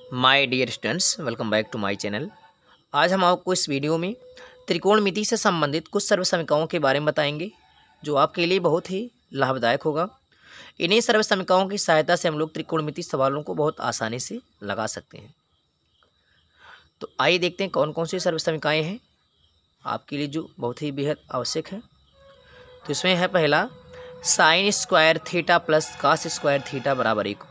My dear students, welcome back to my channel. आज हम आपको इस वीडियो में त्रिकोणमिति से संबंधित कुछ सर्व समीकरणों के बारे में बताएंगे जो आपके लिए बहुत ही लाभदायक होगा। इन्हीं सर्व समीकरणों की सहायता से हम लोग त्रिकोणमिति सवालों को बहुत आसानी से लगा सकते हैं। तो आइए देखते हैं कौन कौन सी सर्व समीकरण हैं आपके लिए जो बहुत ही बेहद आवश्यक है। तो इसमें है पहला, sine square theta plus cos square theta बराबर 1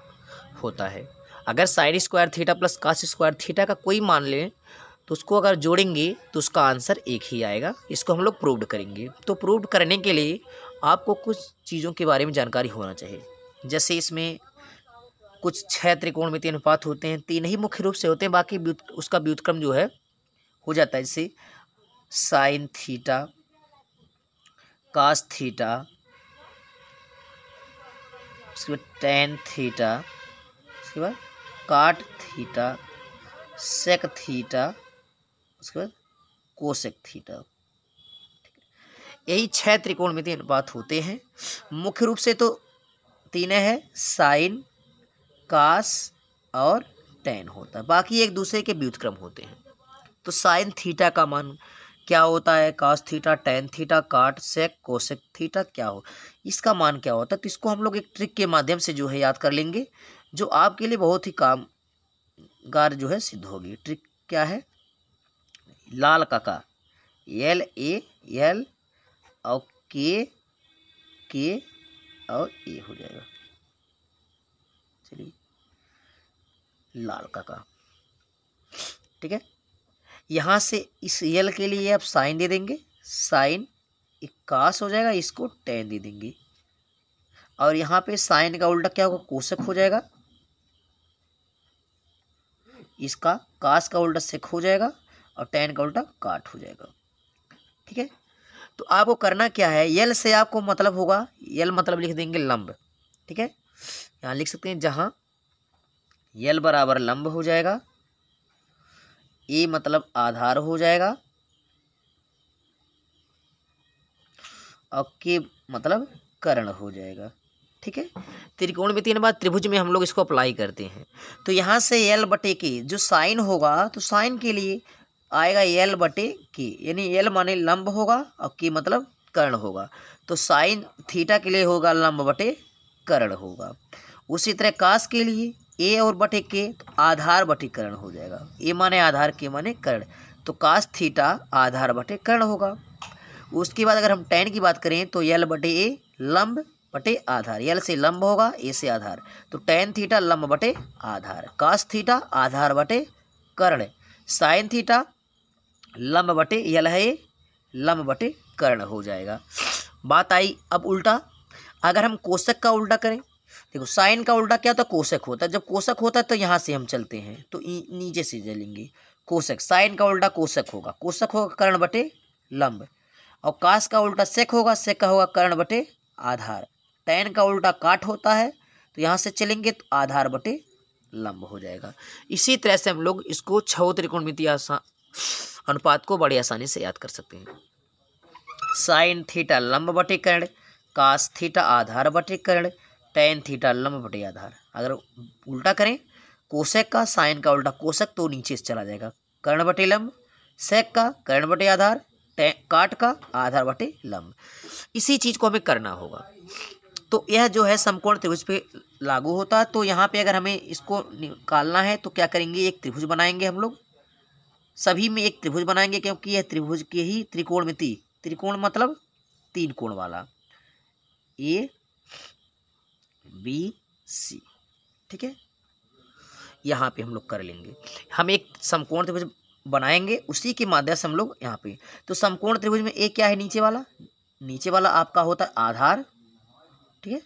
होता है। अगर sine square theta plus cos square theta का कोई मान लें तो उसको अगर जोड़ेंगे तो उसका आंसर एक ही आएगा। इसको हम लोग प्रूव्ड करेंगे। तो प्रूव्ड करने के लिए आपको कुछ चीज़ों के बारे में जानकारी होना चाहिए। जैसे इसमें कुछ 6 त्रिकोणमितीय अनुपात होते हैं, 3 ही मुख्य रूप से होते हैं, बाकी उसका व्युत्क्रम जो है हो जाता है। जैसे साइन थीटा, कास थीटा, उसके बाद टेन थीटा, उसके बाद काट थीटा, सेक थीटा, उसके बाद कोसेक थीटा। यही 6 त्रिकोणमितीय अनुपात होते हैं। मुख्य रूप से तो 3 है, साइन, कास और टेन होता है, बाकी एक दूसरे के व्युत्क्रम होते हैं। तो साइन थीटा का मान क्या होता है, कास थीटा, टेन थीटा, काट, सेक, कोसेक थीटा क्या हो, इसका मान क्या होता है। तो इसको हम लोग एक ट्रिक के माध्यम से जो है याद कर लेंगे, जो आपके लिए बहुत ही कामगार जो है सिद्ध होगी। ट्रिक क्या है, लाल का एल ए एल और के और ए हो जाएगा। चलिए, लाल का ठीक है। यहाँ से इस एल के लिए आप साइन दे देंगे, साइन कास हो जाएगा, इसको टेन दे देंगे। और यहाँ पे साइन का उल्टा क्या होगा, कोसेक हो जाएगा। इसका कास का उल्टा सेक हो जाएगा और टेन का उल्टा काट हो जाएगा। ठीक है। तो आपको करना क्या है, यल से आपको मतलब होगा, यल मतलब लिख देंगे लंब। ठीक है, यहाँ लिख सकते हैं, जहाँ यल बराबर लंब हो जाएगा, ए मतलब आधार हो जाएगा और के मतलब कर्ण हो जाएगा। ठीक है। त्रिकोणमितीय अनुपात त्रिभुज में हम लोग इसको अप्लाई करते हैं। तो यहाँ से यल बटे के जो साइन होगा, तो साइन के लिए आएगा यल बटे के, यानी यल माने लंब होगा और के मतलब कर्ण होगा। तो साइन थीटा के लिए होगा लंब बटे कर्ण होगा। उसी तरह कास के लिए ए और बटे के तो आधार बटे कर्ण हो जाएगा। ए माने आधार, के माने कर्ण, तो कास थीटा आधार बटे कर्ण होगा। उसके बाद अगर हम टेन की बात करें तो यल बटे ए लंब बटे आधार, यल से लंब होगा, ए से आधार, तो टेन थीटा लंब बटे आधार, कास थीटा आधार बटे कर्ण, साइन थीटा लंब बटे यल है ए लंब बटे कर्ण हो जाएगा। बात आई अब उल्टा, अगर हम कोशक का उल्टा करें, देखो साइन का उल्टा क्या होता है, कोशक होता है। जब कोशक होता है तो यहाँ से हम चलते हैं, तो नीचे से चलेंगे, कोशक, साइन का उल्टा कोशक होगा, कोशक होगा कर्ण बटे लंब, और कास का उल्टा सेक होगा, सेक का होगा कर्ण बटे आधार, टेन का उल्टा काट होता है, तो यहाँ से चलेंगे तो आधार बटे लंब हो जाएगा। इसी तरह से हम लोग इसको 6 त्रिकोणमितीय अनुपात को बड़ी आसानी से याद कर सकते हैं। साइन थीटा लंब बटे कर्ण, कास थीटा आधार बटे कर्ण, टेन थीटा लंब बटे आधार। अगर उल्टा करें कोसेक का साइन का उल्टा कोसक, तो नीचे से चला जाएगा, कर्ण बटे लंब, सेक का कर्ण बटे आधार, काट का आधार बटे लंब। इसी चीज को हमें करना होगा। तो यह जो है समकोण त्रिभुज पे लागू होता है। तो यहाँ पे अगर हमें इसको निकालना है तो क्या करेंगे, एक त्रिभुज बनाएंगे हम लोग, सभी में एक त्रिभुज बनाएंगे, क्योंकि यह त्रिभुज के ही त्रिकोणमिति, त्रिकोण मतलब 3 कोण वाला, ए बी सी। ठीक है, यहाँ पे हम लोग कर लेंगे, हम एक समकोण त्रिभुज बनाएंगे, उसी के माध्यम से हम लोग यहाँ पे। तो समकोण त्रिभुज में एक क्या है, नीचे वाला, नीचे वाला आपका होता है आधार। ठीक है,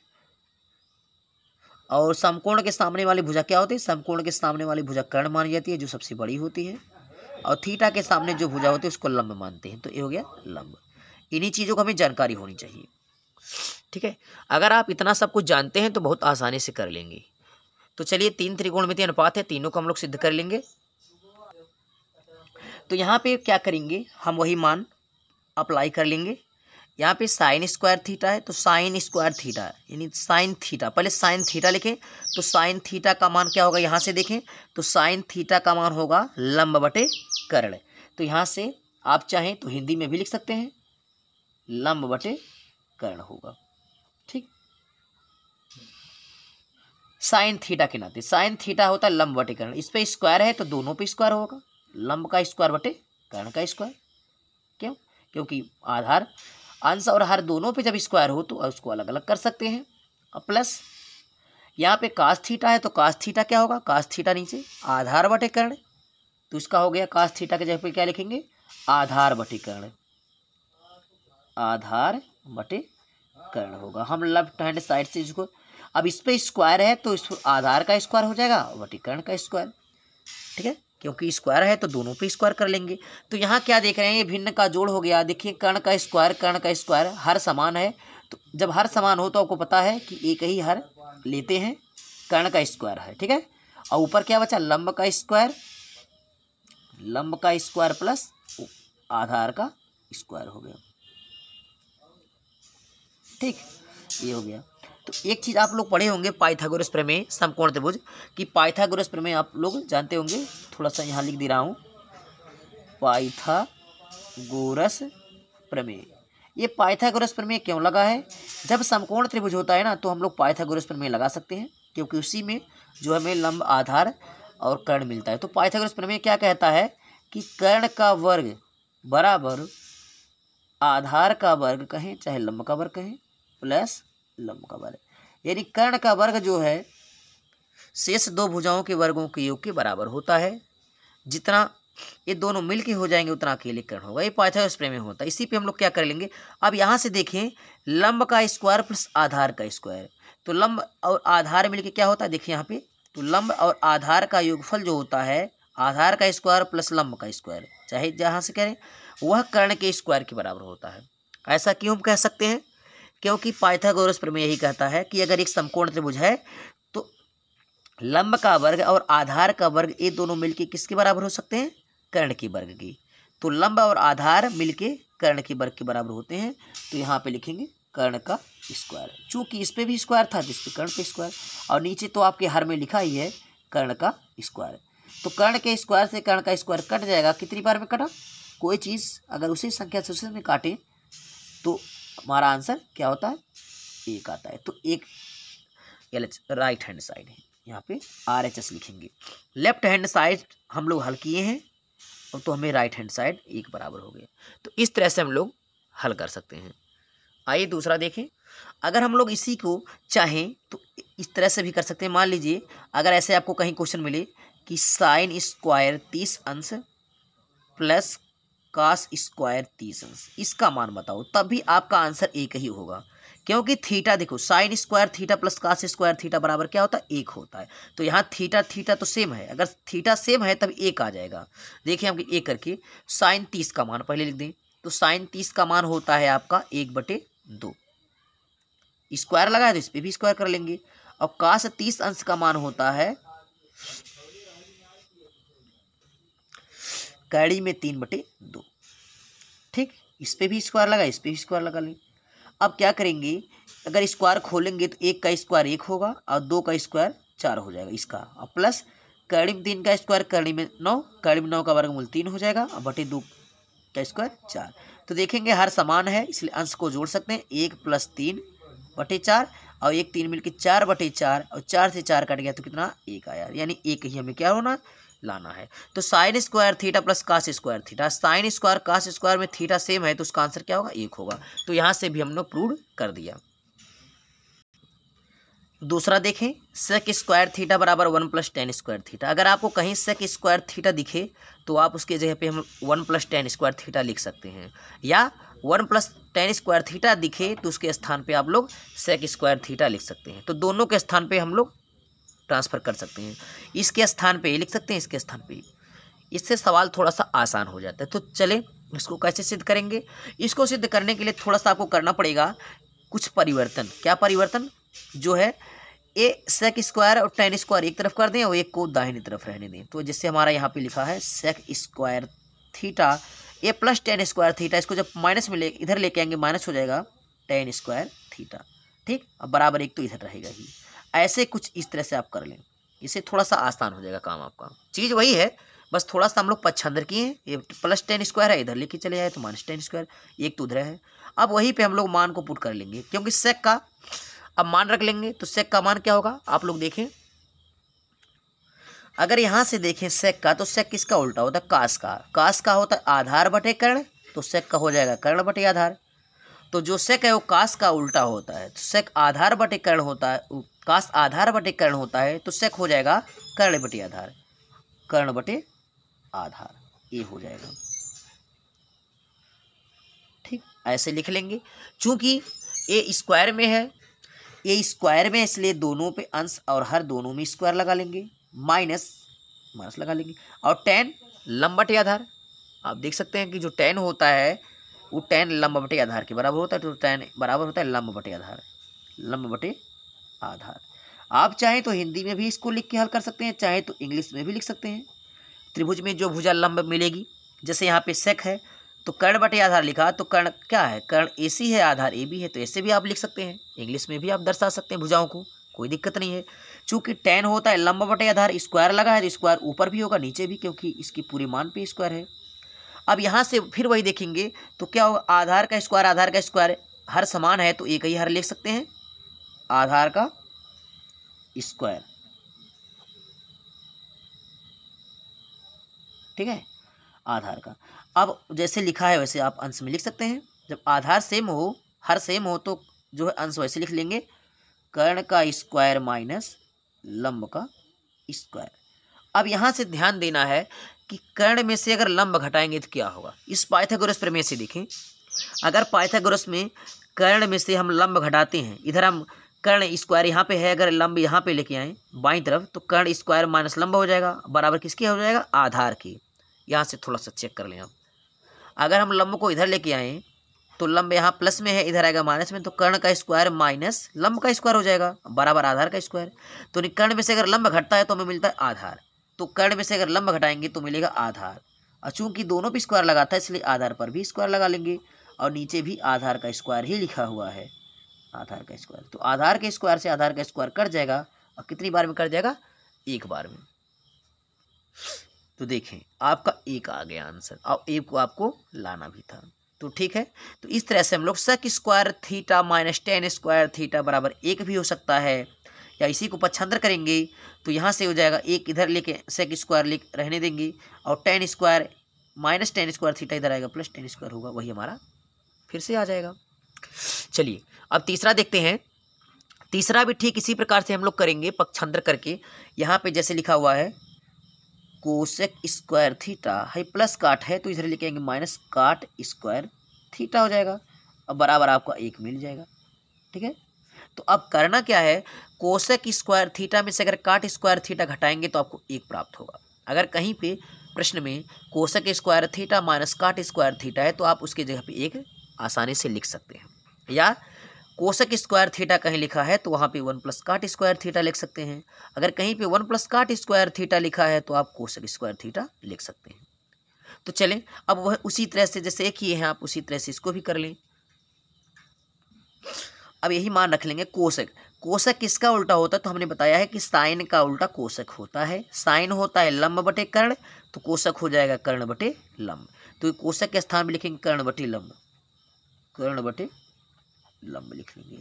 और समकोण के सामने वाली भुजा क्या होती है, समकोण के सामने वाली भुजा कर्ण मानी जाती है, जो सबसे बड़ी होती है, और थीटा के सामने जो भुजा होती है उसको लंब मानते हैं। तो ये हो गया लंब। इन्हीं चीज़ों को हमें जानकारी होनी चाहिए। ठीक है, अगर आप इतना सब कुछ जानते हैं तो बहुत आसानी से कर लेंगे। तो चलिए, 3 त्रिकोणमितीय अनुपात है, तीनों को हम लोग सिद्ध कर लेंगे। तो यहाँ पे क्या करेंगे, हम वही मान अप्लाई कर लेंगे। यहाँ पे साइन स्क्वायर थीटा है तो साइन स्क्वायर थीटा यानी साइन थीटा, पहले साइन थीटा लिखें तो साइन थीटा का मान क्या होगा, यहाँ से देखें तो साइन थीटा का मान होगा लंब बटे कर्ण। तो यहाँ से आप चाहें तो हिंदी में भी लिख सकते हैं, लंब बटे कर्ण होगा। ठीक, साइन थीटा के नाते साइन थीटा होता है लंब बटे कर्ण, इस पे स्क्वायर है तो दोनों पे स्क्वायर होगा, लंब का स्क्वायर बटे कर्ण का स्क्वायर। क्यों? क्योंकि आधार अंश और हर दोनों पे जब स्क्वायर हो तो उसको अलग अलग कर सकते हैं। अब प्लस यहाँ पे कास थीटा है तो कास थीटा क्या होगा, कास थीटा नीचे आधार बटे कर्ण, तो इसका हो गया कास थीटा के जगह पे क्या लिखेंगे, आधार बटे कर्ण, आधार बटे कर्ण होगा। हम लेफ्ट हैंड साइड से इसको, अब इस पे स्क्वायर है तो इस आधार का स्क्वायर हो जाएगा बटे कर्ण का स्क्वायर। ठीक है, क्योंकि स्क्वायर है तो दोनों पे स्क्वायर कर लेंगे। तो यहाँ क्या देख रहे हैं, ये भिन्न का जोड़ हो गया। देखिए कर्ण का स्क्वायर हर समान है, तो जब हर समान हो तो आपको पता है कि एक ही हर लेते हैं, कर्ण का स्क्वायर है। ठीक है, और ऊपर क्या बचा, लंब का स्क्वायर प्लस आधार का स्क्वायर हो गया। ठीक, ये हो गया। तो एक चीज़ आप लोग पढ़े होंगे पाइथागोरस प्रमेय समकोण त्रिभुज की, पाइथागोरस प्रमेय आप लोग जानते होंगे, थोड़ा सा यहाँ लिख दे रहा हूँ, पाइथागोरस प्रमेय। ये पाइथागोरस प्रमेय क्यों लगा है, जब समकोण त्रिभुज होता है ना तो हम लोग पाइथागोरस प्रमेय लगा सकते हैं, क्योंकि उसी में जो हमें लंब आधार और कर्ण मिलता है। तो पाइथागोरस प्रमेय क्या कहता है कि कर्ण का वर्ग बराबर आधार का वर्ग कहें चाहे लंब का वर्ग कहें प्लस लंब का वर्ग, यानी कर्ण का वर्ग जो है शेष दो भुजाओं के वर्गों के योग के बराबर होता है। जितना ये दोनों मिलके हो जाएंगे उतना अकेले कर्ण होगा। ये पाइथागोरस प्रमेय होता है। इसी पे हम लोग क्या कर लेंगे, अब यहाँ से देखें लंब का स्क्वायर प्लस आधार का स्क्वायर, तो लंब और आधार मिलके क्या होता है, देखिए यहाँ पे, तो लंब और आधार का योगफल जो होता है आधार का स्क्वायर प्लस लंब का स्क्वायर, चाहे जहाँ से करें वह कर्ण के स्क्वायर के बराबर होता है। ऐसा क्यों हम कह सकते हैं, क्योंकि पाइथागोरस प्रमेय यही कहता है कि अगर एक समकोण त्रिभुज है तो लंब का वर्ग और आधार का वर्ग ये दोनों मिलके किसके बराबर हो सकते हैं, कर्ण के वर्ग की। तो लंब और आधार मिलके कर्ण के वर्ग के बराबर होते हैं। तो यहाँ पे लिखेंगे कर्ण का स्क्वायर, चूंकि इस पे भी स्क्वायर था जिस पे कर्ण पे स्क्वायर, और नीचे तो आपके हर में लिखा ही है कर्ण का स्क्वायर। तो कर्ण के स्क्वायर से कर्ण का स्क्वायर कट जाएगा, कितनी बार में कटा, कोई चीज़ अगर उसी संख्या से में काटे तो हमारा आंसर क्या होता है, एक आता है। तो एक राइट हैंड साइड है, यहाँ पे RHS लिखेंगे। लेफ्ट हैंड साइड हम लोग हल किए हैं, अब तो हमें राइट हैंड साइड एक बराबर हो गया। तो इस तरह से हम लोग हल कर सकते हैं। आइए दूसरा देखें, अगर हम लोग इसी को चाहें तो इस तरह से भी कर सकते हैं। मान लीजिए अगर ऐसे आपको कहीं क्वेश्चन मिले कि साइन स्क्वायर 30 अंश प्लस कास स्क्वायर 30 अंश, इसका मान बताओ, तब भी आपका आंसर एक ही होगा, क्योंकि थीटा देखो sine square theta plus cos square theta बराबर क्या होता है, एक होता है। तो यहाँ थीटा थीटा तो सेम है, अगर थीटा सेम है तब एक आ जाएगा। देखिए हम एक करके साइन 30 का मान पहले लिख दें, तो साइन 30 का मान होता है आपका 1/2, स्क्वायर लगाए तो इस पर भी स्क्वायर कर लेंगे। और कास 30 अंश का मान होता है कड़ी में 3/2। ठीक, इस पे भी स्क्वायर लगा, इस पे भी स्क्वायर लगा लें। अब क्या करेंगे, अगर स्क्वायर खोलेंगे तो 1 का स्क्वायर 1 होगा और 2 का स्क्वायर 4 हो जाएगा इसका, और प्लस कड़ी में 3 का स्क्वायर कड़ी में 9, कड़ी में 9 का वर्गमूल 3 हो जाएगा और बटे 2 का स्क्वायर 4। तो देखेंगे हर समान है इसलिए अंश को जोड़ सकते हैं, 1 + 3/4 और 1 3 मिलकर 4/4, और 4 से 4 कट गया तो कितना, 1 आया, यानी एक ही हमें क्या होना लाना है। तो sine square theta plus cos square theta, sine square cos square में थीटा सेम है तो उसका आंसर क्या होगा, 1 होगा। तो यहाँ से भी हम लोग प्रूव कर दिया। दूसरा देखें, सेक स्क्वायर थीटा बराबर 1 + tan स्क्वायर थीटा। अगर आपको कहीं सेक स्क्वायर थीटा दिखे तो आप उसके जगह पे हम 1 + tan स्क्वायर थीटा लिख सकते हैं, या 1 + tan स्क्वायर थीटा दिखे तो उसके स्थान पे आप लोग सेक स्क्वायर थीटा लिख सकते हैं। तो दोनों के स्थान पे हम लोग ट्रांसफ़र कर सकते हैं, इसके स्थान पे ये लिख सकते हैं, इसके स्थान पे। इससे सवाल थोड़ा सा आसान हो जाता है। तो चलें इसको कैसे सिद्ध करेंगे। इसको सिद्ध करने के लिए थोड़ा सा आपको करना पड़ेगा कुछ परिवर्तन। क्या परिवर्तन, जो है ए सेक स्क्वायर और tan स्क्वायर एक तरफ कर दें और एक को दाहिनी तरफ रहने दें। तो जैसे हमारा यहाँ पे लिखा है सेक स्क्वायर थीटा ये प्लस टेन स्क्वायर थीटा, इसको जब माइनस में इधर लेके आएंगे माइनस हो जाएगा टेन स्क्वायर थीटा। ठीक, अब बराबर एक तो इधर रहेगा ही। ऐसे कुछ इस तरह से आप कर लें, इससे थोड़ा सा आसान हो जाएगा काम आपका। चीज़ वही है, बस थोड़ा सा हम लोग पच्छंदर किए हैं। ये प्लस टेन स्क्वायर है, इधर लेके चले जाए तो माइनस टेन स्क्वायर, एक तो उधर है। अब वहीं पे हम लोग मान को पुट कर लेंगे, क्योंकि सेक का अब मान रख लेंगे तो सेक का मान क्या होगा आप लोग देखें। अगर यहाँ से देखें सेक का, तो सेक किसका उल्टा होता है, कास का। कास का होता है आधार बटे कर्ण, तो सेक का हो जाएगा कर्ण बटे आधार। तो जो सेक है वो कास का उल्टा होता है, तो सेक आधार बटे कर्ण होता है, कास आधार बटे कर्ण होता है, तो सेक हो जाएगा कर्ण बटे आधार, कर्ण बटे आधार, ये हो जाएगा। ठीक, ऐसे लिख लेंगे। चूंकि ये स्क्वायर में है, ये स्क्वायर में, इसलिए दोनों पे अंश और हर दोनों में स्क्वायर लगा लेंगे, माइनस माइनस लगा लेंगे। और टेन लंब बटे आधार, आप देख सकते हैं कि जो टेन होता है वो टेन लंब बटे आधार के बराबर होता है, तो टेन बराबर होता है लंब बटे आधार, लंब बटे आधार। आप चाहें तो हिंदी में भी इसको लिख के हल कर सकते हैं, चाहे तो इंग्लिश में भी लिख सकते हैं। त्रिभुज में जो भुजा लंब मिलेगी, जैसे यहाँ पे सेक है तो कर्ण बटे आधार लिखा, तो कर्ण क्या है, कर्ण AC है, आधार AB है, तो ऐसे भी आप लिख सकते हैं। इंग्लिश में भी आप दर्शा सकते हैं भुजाओं को, कोई दिक्कत नहीं है। चूंकि टेन होता है लंब बटे आधार, स्क्वायर लगा है तो स्क्वायर ऊपर भी होगा नीचे भी, क्योंकि इसकी पूरे मान पे स्क्वायर है। अब यहाँ से फिर वही देखेंगे तो क्या होगा, आधार का स्क्वायर हर समान है, तो एक ही हर लिख सकते हैं, आधार का स्क्वायर। ठीक है, आधार का। अब जैसे लिखा है वैसे आप अंश में लिख सकते हैं। जब आधार सेम हो, हर सेम हो, तो जो है अंश वैसे लिख लेंगे, कर्ण का स्क्वायर माइनस लंब का स्क्वायर। अब यहाँ से ध्यान देना है कि कर्ण में से अगर लंब घटाएंगे तो क्या होगा। इस पाइथागोरस प्रमेय से देखें, अगर पाइथागोरस में कर्ण में से हम लंब घटाते हैं, इधर हम कर्ण स्क्वायर यहाँ पे है, अगर लंब यहाँ पे लेके आए बाईं तरफ, तो कर्ण स्क्वायर माइनस लंब हो जाएगा, बराबर किसके हो जाएगा, आधार की। यहाँ से थोड़ा सा चेक कर लें आप, अगर हम लंब को इधर लेके आए तो लंब यहाँ प्लस में है, इधर आएगा माइनस में, तो कर्ण का स्क्वायर माइनस लंब का स्क्वायर हो जाएगा, बराबर आधार का स्क्वायर। तो कर्ण में से अगर लंब घटता है तो हमें मिलता है आधार, तो कर्ण में से अगर लंब घटाएंगे तो मिलेगा आधार। और चूंकि दोनों पे स्क्वायर लगाता है इसलिए आधार पर भी स्क्वायर लगा लेंगे, और नीचे भी आधार का स्क्वायर ही लिखा हुआ है, आधार का स्क्वायर। तो आधार के स्क्वायर से आधार का स्क्वायर कट जाएगा, और कितनी बार में कट जाएगा, एक बार में। तो देखें आपका एक आ गया आंसर, और एक को आपको लाना भी था। तो ठीक है, तो इस तरह से हम लोग sec square theta minus tan square theta बराबर एक भी हो सकता है, या इसी को पच्छांतर करेंगे तो यहाँ से हो जाएगा एक, इधर लेके सेक स्क्वायर रहने देंगे, और ten square minus tan square theta इधर आएगा, प्लस टेन स्क्वायर होगा, वही हमारा फिर से आ जाएगा। चलिए अब तीसरा देखते हैं। तीसरा भी ठीक इसी प्रकार से हम लोग करेंगे, पक्षांतर करके। यहाँ पे जैसे लिखा हुआ है कोसेक स्क्वायर थीटा है, प्लस काट है तो इधर लेके आएंगे माइनस काट स्क्वायर थीटा हो जाएगा, अब बराबर आपको एक मिल जाएगा। ठीक है, तो अब करना क्या है, कोसेक स्क्वायर थीटा में से अगर काट स्क्वायर थीटा घटाएंगे तो आपको एक प्राप्त होगा। अगर कहीं पे प्रश्न में कोसेक स्क्वायर थीटा माइनस काट स्क्वायर थीटा है तो आप उसकी जगह पे एक आसानी से लिख सकते हैं, या कोसेक स्क्वायर थीटा कहीं लिखा है तो वहाँ पे वन प्लस काट स्क्वायर थीटा लिख सकते हैं। अगर कहीं पे वन प्लस काट स्क्वायर थीटा लिखा है तो आप कोसेक स्क्वायर थीटा लिख सकते हैं। तो चलें अब वह उसी तरह से जैसे एक ही है आप उसी तरह से इसको भी कर लें। अब यही मान रख लेंगे कोसेक। कोसेक किसका उल्टा होता है, तो हमने बताया है कि साइन का उल्टा कोसेक होता है। साइन होता है लंब बटे कर्ण, तो कोसेक हो जाएगा कर्ण बटे लंब। तो कोसेक के स्थान में लिखेंगे कर्ण बटे लंब, कर्ण बटे लंब लिख लेंगे।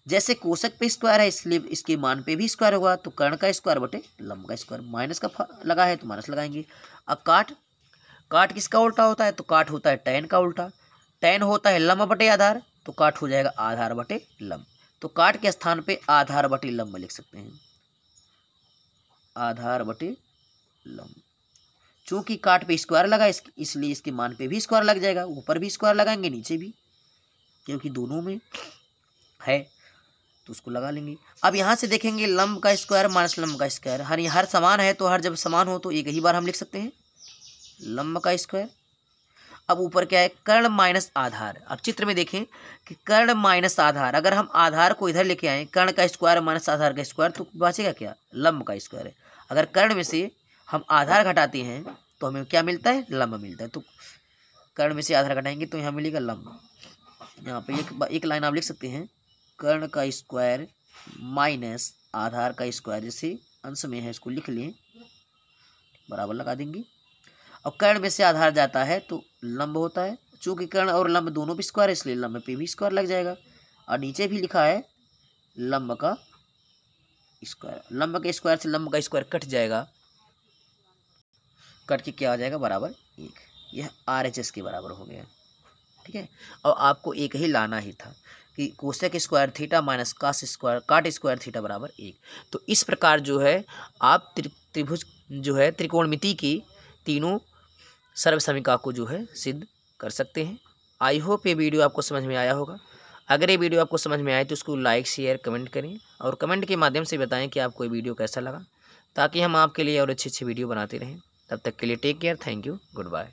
जैसे कोसेक पे स्क्वायर है इसलिए इसके मान पे भी स्क्वायर होगा, तो कर्ण का स्क्वायर बटे लंब का स्क्वायर, माइनस का लगा है तो माइनस लगाएंगे। अब काट, काट किसका उल्टा होता है, तो काट होता है टैन का उल्टा। टैन होता है लंब बटे आधार, तो काट हो जाएगा आधार बटे लंब। तो काट के स्थान पे आधार बटे लंब लिख सकते हैं, आधार बटे लंब। चूंकि काट पे स्क्वायर लगा इसलिए इसके मान पे भी स्क्वायर लग जाएगा, ऊपर भी स्क्वायर लगाएंगे नीचे भी, क्योंकि दोनों में है तो उसको लगा लेंगे। अब यहाँ से देखेंगे लंब का स्क्वायर माइनस लंब का स्क्वायर, हर समान है तो हर जब समान हो तो एक ही बार हम लिख सकते हैं लंब का स्क्वायर। अब ऊपर क्या है, कर्ण माइनस आधार। अब चित्र में देखें कि कर्ण माइनस आधार, अगर हम आधार को इधर लेके आए कर्ण का स्क्वायर माइनस आधार का स्क्वायर, तो बचेगा क्या, लंब का स्क्वायर है। अगर कर्ण में से हम आधार घटाते हैं तो हमें क्या मिलता है, लंब मिलता है। तो कर्ण में से आधार घटाएंगे तो यहाँ मिलेगा लंब। यहाँ पे एक लाइन आप लिख सकते हैं, कर्ण का स्क्वायर माइनस आधार का स्क्वायर, जैसे अंश में है इसको लिख लें, बराबर लगा देंगे। और कर्ण में से आधार जाता है तो लंब होता है, चूंकि कर्ण और लंब दोनों भी स्क्वायर है इसलिए लंब पे भी स्क्वायर लग जाएगा। और नीचे भी लिखा है लंब का स्क्वायर, लंब के स्क्वायर से लंब का स्क्वायर कट जाएगा, कट के क्या आ जाएगा, बराबर 1। यह RHS के बराबर हो गया। ठीक है, और आपको एक ही लाना ही था कि कोसेक स्क्वायर थीटा माइनस काट स्क्वायर थीटा बराबर 1। तो इस प्रकार जो है आप त्रिभुज जो है त्रिकोणमिति की तीनों सर्वसमीका को जो है सिद्ध कर सकते हैं। आई होप ये वीडियो आपको समझ में आया होगा। अगर ये वीडियो आपको समझ में आए तो उसको लाइक शेयर कमेंट करें, और कमेंट के माध्यम से बताएं कि आपको ये वीडियो कैसा लगा, ताकि हम आपके लिए और अच्छी अच्छी वीडियो बनाते रहें। तब तक के लिए take care, thank you, good bye.